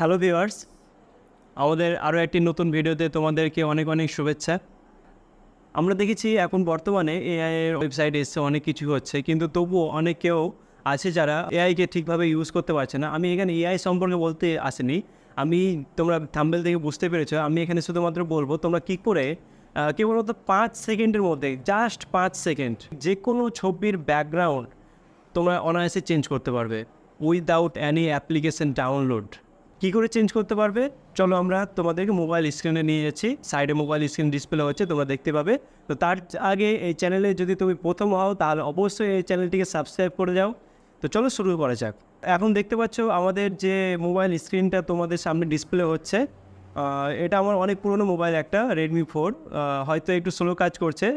Hello viewers, আমাদের আরও একটি নতুন ভিডিওতে তোমাদেরকে অনেক অনেক শুভেচ্ছা। আমরা দেখেছি এখন বর্তমানে এআই এর ওয়েবসাইট এসছে, অনেক কিছু হচ্ছে, কিন্তু তবুও অনেকেও আছে যারা এআইকে ঠিকভাবে ইউজ করতে পারছে না। আমি এখানে এআই সম্পর্কে বলতে আসিনি, তোমরা থাম্বনেল থেকে বুঝতে পেরেছো, আমি এখানে শুধুমাত্র বলবো তোমরা কী করে কেবলমাত্র 5 সেকেন্ডের মধ্যে, জাস্ট 5 সেকেন্ড, যে কোনো ছবির ব্যাকগ্রাউন্ড তোমরা অনায়াসে চেঞ্জ করতে পারবে উইদাউট অ্যানি অ্যাপ্লিকেশন ডাউনলোড। কী করে চেঞ্জ করতে পারবে চলো আমরা তোমাদেরকে মোবাইল স্ক্রিনে নিয়ে যাচ্ছি। সাইডে মোবাইল স্ক্রিন ডিসপ্লে হচ্ছে, তোমরা দেখতে পাবে। তো তার আগে এই চ্যানেলে যদি তুমি প্রথম হও তাহলে অবশ্যই এই চ্যানেলটিকে সাবস্ক্রাইব করে যাও। তো চলো শুরু করা যাক। এখন দেখতে পাচ্ছ আমাদের যে মোবাইল স্ক্রিনটা তোমাদের সামনে ডিসপ্লে হচ্ছে, এটা আমার অনেক পুরনো মোবাইল, একটা রেডমি 4। হয়তো একটু স্লো কাজ করছে,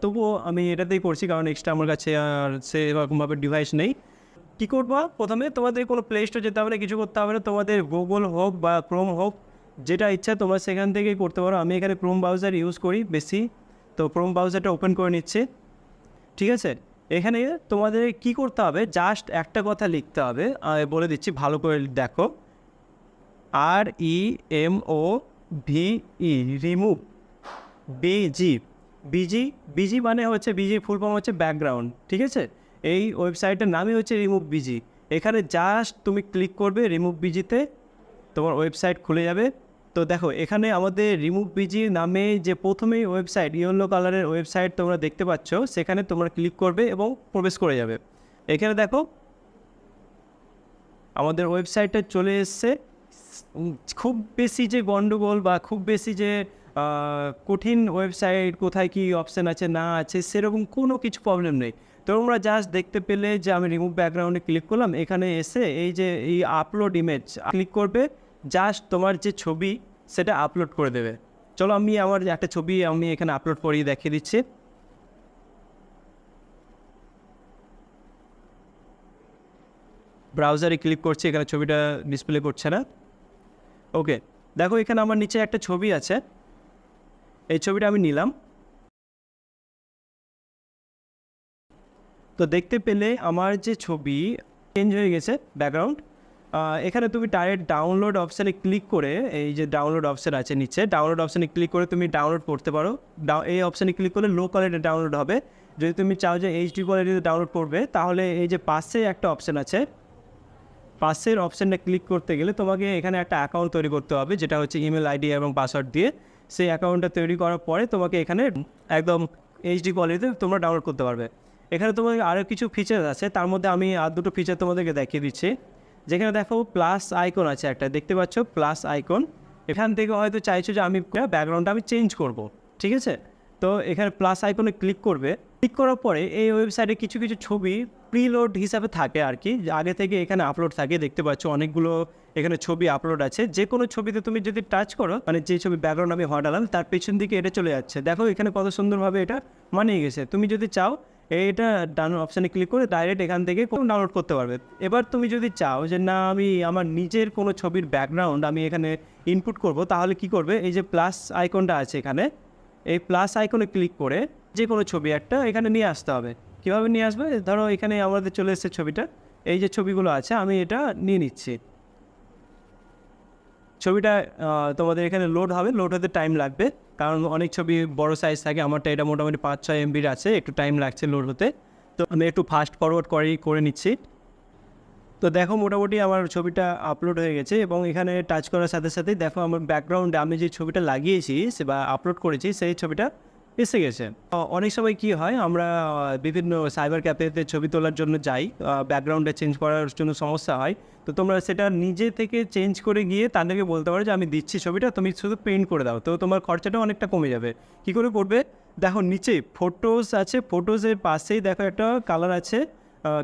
তবুও আমি এটাতেই করছি কারণ এক্সট্রা আমার কাছে আর সেরকমভাবে ডিভাইস নেই। কী করবা, প্রথমে তোমাদের কোনো প্লে স্টোর যেতে হবে না, কিছু করতে হবে না। তোমাদের গুগল হোক বা ক্রোম হোক, যেটা ইচ্ছা তোমরা সেখান থেকেই করতে পারো। আমি এখানে ক্রোম ব্রাউজার ইউজ করি বেশি, তো ক্রোম ব্রাউজারটা ওপেন করে নিচ্ছি। ঠিক আছে, এখানে তোমাদের কি করতে হবে, জাস্ট একটা কথা লিখতে হবে, বলে দিচ্ছি ভালো করে দেখো। REMOVE, remove. বিজি, বিজি মানে হচ্ছে, বিজি ফুল ফর্ম হচ্ছে ব্যাকগ্রাউন্ড। ঠিক আছে, এই ওয়েবসাইটের নামই হচ্ছে রিমুভ বিজি। এখানে জাস্ট তুমি ক্লিক করবে রিমুভ বিজিতে, তোমার ওয়েবসাইট খুলে যাবে। তো দেখো এখানে আমাদের রিমুভ বিজি নামে যে প্রথমেই ওয়েবসাইট, ইয়েলো কালারের ওয়েবসাইট তোমরা দেখতে পাচ্ছ, সেখানে তোমরা ক্লিক করবে এবং প্রবেশ করে যাবে। এখানে দেখো আমাদের ওয়েবসাইটটা চলে এসছে। খুব বেশি যে গণ্ডগোল বা খুব বেশি যে কঠিন ওয়েবসাইট, কোথায় কি অপশান আছে না আছে সেরকম কোনো কিছু প্রবলেম নেই। তোমরা জাস্ট দেখতে পেলে যে আমি রিমুভ ব্যাকগ্রাউন্ডে ক্লিক করলাম, এখানে এসে এই যে এই আপলোড ইমেজ ক্লিক করবে, জাস্ট তোমার যে ছবি সেটা আপলোড করে দেবে। চলো আমি আমার একটা ছবি আমি এখানে আপলোড করিয়ে দেখিয়ে দিচ্ছি। ব্রাউজারে ক্লিক করছি, এখানে ছবিটা ডিসপ্লে করছে না। ওকে, দেখো এখানে আমার নিচে একটা ছবি আছে, এই ছবিটা আমি নিলাম। তো দেখতে পেলে আমার যে ছবি চেঞ্জ হয়ে গেছে ব্যাকগ্রাউন্ড। এখানে তুমি ডাইরেক্ট ডাউনলোড অপশানে ক্লিক করে, এই যে ডাউনলোড অপশান আছে নিচে, ডাউনলোড অপশানে ক্লিক করে তুমি ডাউনলোড করতে পারো। এই অপশানে ক্লিক করলে লো কোয়ালিটি ডাউনলোড হবে। যদি তুমি চাও যে HD কোয়ালিটিতে ডাউনলোড করবে, তাহলে এই যে পাশে একটা অপশান আছে, পাশের অপশানটা ক্লিক করতে গেলে তোমাকে এখানে একটা অ্যাকাউন্ট তৈরি করতে হবে, যেটা হচ্ছে ইমেল আইডি এবং পাসওয়ার্ড দিয়ে। সেই অ্যাকাউন্টটা তৈরি করার পরে তোমাকে এখানে একদম HD কোয়ালিটিতে তোমরা ডাউনলোড করতে পারবে। এখানে তোমাদের আরও কিছু ফিচার আছে, তার মধ্যে আমি আর দুটো ফিচার তোমাদেরকে দেখিয়ে দিচ্ছি। যেখানে দেখো প্লাস আইকন আছে একটা, দেখতে পাচ্ছ প্লাস আইকন। এখান থেকে হয়তো চাইছো যে আমি ব্যাকগ্রাউন্ডটা আমি চেঞ্জ করব, ঠিক আছে। তো এখানে প্লাস আইকনে ক্লিক করবে, ক্লিক করার পরে এই ওয়েবসাইটে কিছু কিছু ছবি প্রিলোড হিসাবে থাকে আর কি, আগে থেকে এখানে আপলোড থাকে। দেখতে পাচ্ছ অনেকগুলো এখানে ছবি আপলোড আছে। যে কোনো ছবিতে তুমি যদি টাচ করো, মানে যে ছবি ব্যাকগ্রাউন্ড আমি হটালাম তার পেছন দিকে এটা চলে যাচ্ছে। দেখো এখানে কত সুন্দরভাবে এটা মানিয়ে গেছে। তুমি যদি চাও এইটা ডাউনলোড অপশানে ক্লিক করে ডাইরেক্ট এখান থেকে ডাউনলোড করতে পারবে। এবার তুমি যদি চাও যে না আমি আমার নিজের কোনো ছবির ব্যাকগ্রাউন্ড আমি এখানে ইনপুট করব, তাহলে কি করবে, এই যে প্লাস আইকনটা আছে এখানে, এই প্লাস আইকনে ক্লিক করে যে কোনো ছবি একটা এখানে নিয়ে আসতে হবে। কীভাবে নিয়ে আসবে, ধরো এখানে আমাদের চলে এসেছে ছবিটা, এই যে ছবিগুলো আছে আমি এটা নিয়ে নিচ্ছি। ছবিটা তোমাদের এখানে লোড হবে, লোড হতে টাইম লাগবে কারণ অনেক ছবি বড় সাইজ থাকে। আমারটা এটা মোটামুটি 5-6 MB আছে, একটু টাইম লাগছে লোড হতে। তো আমি একটু ফাস্ট ফরওয়ার্ড করে নিচ্ছি। তো দেখো মোটামুটি আমার ছবিটা আপলোড হয়ে গেছে এবং এখানে টাচ করার সাথে সাথেই দেখো আমার ব্যাকগ্রাউন্ডে আমি যে ছবিটা লাগিয়েছি বা আপলোড করেছি সেই ছবিটা এসে গেছে। অনেক সময় কি হয়, আমরা বিভিন্ন সাইবার ক্যাফেতে ছবি তোলার জন্য যাই, ব্যাকগ্রাউন্ডে চেঞ্জ করার জন্য সমস্যা হয়। তো তোমরা সেটা নিজে থেকে চেঞ্জ করে গিয়ে তাদেরকে বলতে পারো যে আমি দিচ্ছি ছবিটা, তুমি শুধু প্রিন্ট করে দাও। তো তোমার খরচাটাও অনেকটা কমে যাবে। কী করে করবে, দেখো নিচে ফটোস আছে, ফটোসের পাশেই দেখো একটা কালার আছে,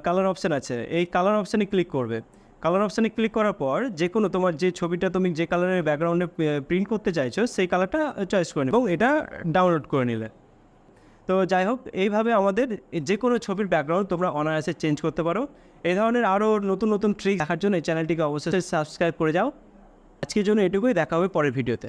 কালার অপশান আছে। এই কালার অপশানে ক্লিক করবে। কালার অপশানে ক্লিক করার পর যে কোনো তোমার যে ছবিটা তুমি যে কালারের ব্যাকগ্রাউন্ডে প্রিন্ট করতে চাইছো সেই কালারটা চয়েস করে নেবে এবং এটা ডাউনলোড করে নিলে। তো যাই হোক, এইভাবে আমাদের যে কোনো ছবির ব্যাকগ্রাউন্ড তোমরা অনায়াসে চেঞ্জ করতে পারো। এই ধরনের আরও নতুন নতুন ট্রিক দেখার জন্য এই চ্যানেলটিকে অবশ্যই সাবস্ক্রাইব করে যাও। আজকের জন্য এটুকুই, দেখা হবে পরের ভিডিওতে।